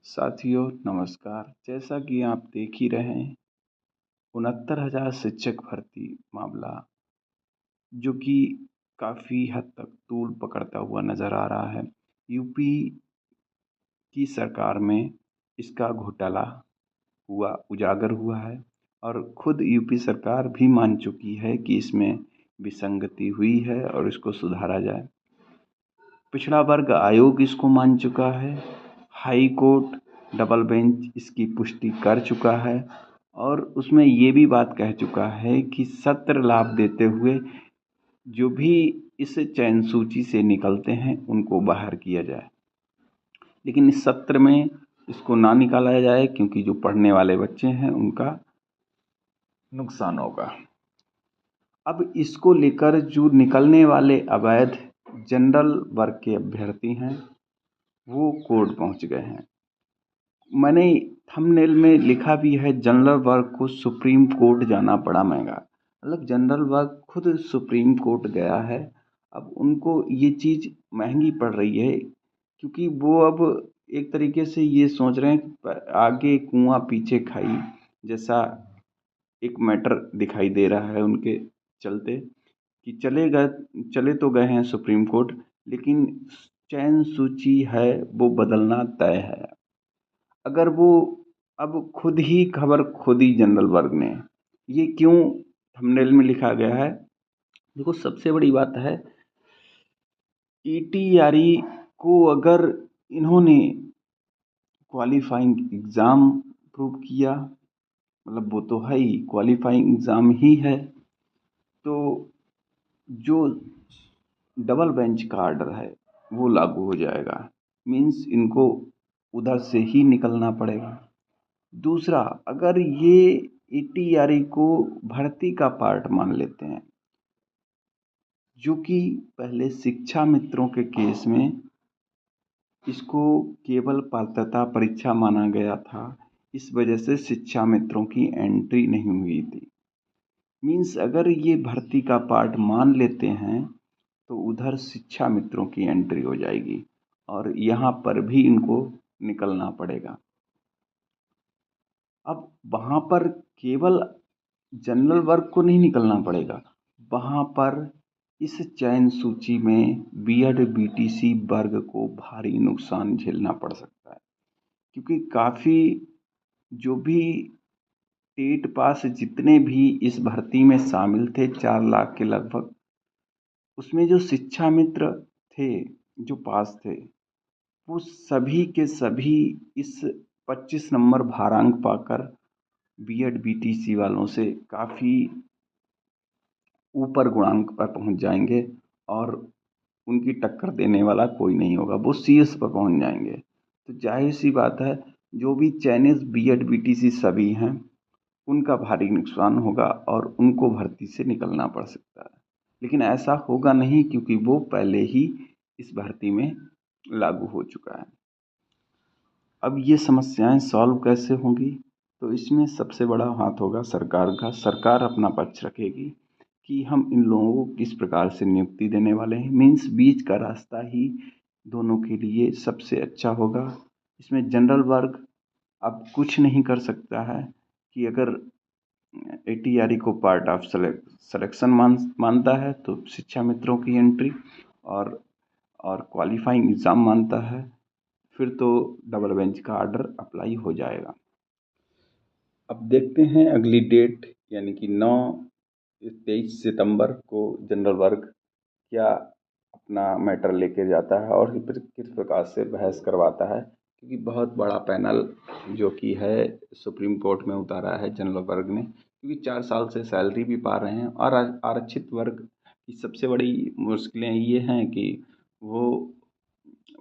साथियों नमस्कार। जैसा कि आप देख ही रहे हैं 69,000 शिक्षक भर्ती मामला जो कि काफ़ी हद तक तूल पकड़ता हुआ नज़र आ रहा है। यूपी की सरकार में इसका घोटाला उजागर हुआ है और खुद यूपी सरकार भी मान चुकी है कि इसमें विसंगति हुई है और इसको सुधारा जाए। पिछड़ा वर्ग आयोग इसको मान चुका है। हाई कोर्ट डबल बेंच इसकी पुष्टि कर चुका है और उसमें ये भी बात कह चुका है कि सत्र लाभ देते हुए जो भी इस चयन सूची से निकलते हैं उनको बाहर किया जाए, लेकिन इस सत्र में इसको ना निकाला जाए क्योंकि जो पढ़ने वाले बच्चे हैं उनका नुकसान होगा। अब इसको लेकर जो निकलने वाले अवैध जनरल वर्ग के अभ्यर्थी हैं वो कोर्ट पहुंच गए हैं। मैंने थंबनेल में लिखा भी है, जनरल वर्ग को सुप्रीम कोर्ट जाना पड़ा महंगा। मतलब जनरल वर्ग खुद सुप्रीम कोर्ट गया है। अब उनको ये चीज़ महंगी पड़ रही है क्योंकि वो अब एक तरीके से ये सोच रहे हैं कि आगे कुआं पीछे खाई जैसा एक मैटर दिखाई दे रहा है उनके चलते कि चले तो गए हैं सुप्रीम कोर्ट, लेकिन चयन सूची है वो बदलना तय है। अगर वो अब खुद ही खबर खुद ही जनरल वर्ग ने ये क्यों थंबनेल में लिखा गया है। देखो सबसे बड़ी बात है ईटीआरई को अगर इन्होंने क्वालिफाइंग एग्ज़ाम प्रूव किया, मतलब वो तो है ही क्वालिफाइंग एग्ज़ाम ही है, तो जो डबल बेंच का आर्डर है वो लागू हो जाएगा। मीन्स इनको उधर से ही निकलना पड़ेगा। दूसरा, अगर ये ईटीआरई को भर्ती का पार्ट मान लेते हैं, जो कि पहले शिक्षा मित्रों के केस में इसको केवल पात्रता परीक्षा माना गया था, इस वजह से शिक्षा मित्रों की एंट्री नहीं हुई थी। मीन्स अगर ये भर्ती का पार्ट मान लेते हैं तो उधर शिक्षा मित्रों की एंट्री हो जाएगी और यहाँ पर भी इनको निकलना पड़ेगा। अब वहाँ पर केवल जनरल वर्ग को नहीं निकलना पड़ेगा, वहाँ पर इस चयन सूची में बीएड बीटीसी वर्ग को भारी नुकसान झेलना पड़ सकता है क्योंकि काफ़ी जो भी टेट पास जितने भी इस भर्ती में शामिल थे 4 लाख के लगभग, उसमें जो शिक्षा मित्र थे जो पास थे वो सभी के सभी इस 25 नंबर भारांक पाकर बीएड बीटीसी वालों से काफ़ी ऊपर गुणांक पर पहुंच जाएंगे और उनकी टक्कर देने वाला कोई नहीं होगा, वो सीएस पर पहुंच जाएंगे। तो जाहिर सी बात है जो भी चाइनीज बीएड बीटीसी सभी हैं उनका भारी नुकसान होगा और उनको भर्ती से निकलना पड़ सकता है, लेकिन ऐसा होगा नहीं क्योंकि वो पहले ही इस भर्ती में लागू हो चुका है। अब ये समस्याएं सॉल्व कैसे होंगी, तो इसमें सबसे बड़ा हाथ होगा सरकार का। सरकार अपना पक्ष रखेगी कि हम इन लोगों को किस प्रकार से नियुक्ति देने वाले हैं। मीन्स बीच का रास्ता ही दोनों के लिए सबसे अच्छा होगा। इसमें जनरल वर्ग अब कुछ नहीं कर सकता है कि अगर एटीआरई को पार्ट ऑफ सिलेक्शन मानता है तो शिक्षा मित्रों की एंट्री और क्वालिफाइंग एग्ज़ाम मानता है फिर तो डबल बेंच का आर्डर अप्लाई हो जाएगा। अब देखते हैं अगली डेट यानी कि 23 सितंबर को जनरल वर्ग क्या अपना मैटर लेके जाता है और फिर किस प्रकार से बहस करवाता है, क्योंकि बहुत बड़ा पैनल जो कि है सुप्रीम कोर्ट में उतारा है जनरल वर्ग ने, क्योंकि 4 साल से सैलरी भी पा रहे हैं और आरक्षित वर्ग की सबसे बड़ी मुश्किलें ये हैं कि वो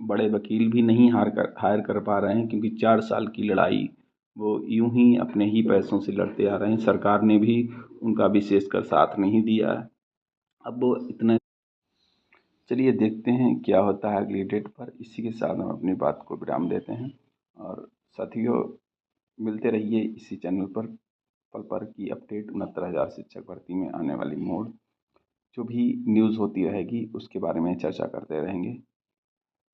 बड़े वकील भी नहीं हायर कर पा रहे हैं क्योंकि 4 साल की लड़ाई वो यूं ही अपने ही पैसों से लड़ते आ रहे हैं। सरकार ने भी उनका विशेषकर साथ नहीं दिया है। अब वो इतना, चलिए देखते हैं क्या होता है अगली डेट पर। इसी के साथ हम अपनी बात को विराम देते हैं और साथियों मिलते रहिए इसी चैनल पर पल पर की अपडेट 69,000 शिक्षक भर्ती में आने वाली मोड़ जो भी न्यूज़ होती रहेगी उसके बारे में चर्चा करते रहेंगे।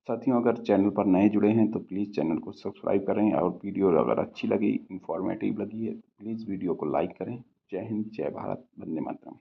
साथियों, अगर चैनल पर नए जुड़े हैं तो प्लीज़ चैनल को सब्सक्राइब करें और वीडियो अगर अच्छी लगी, इन्फॉर्मेटिव लगी है, प्लीज़ वीडियो को लाइक करें। जय हिंद, जय भारत, वंदे मातरम।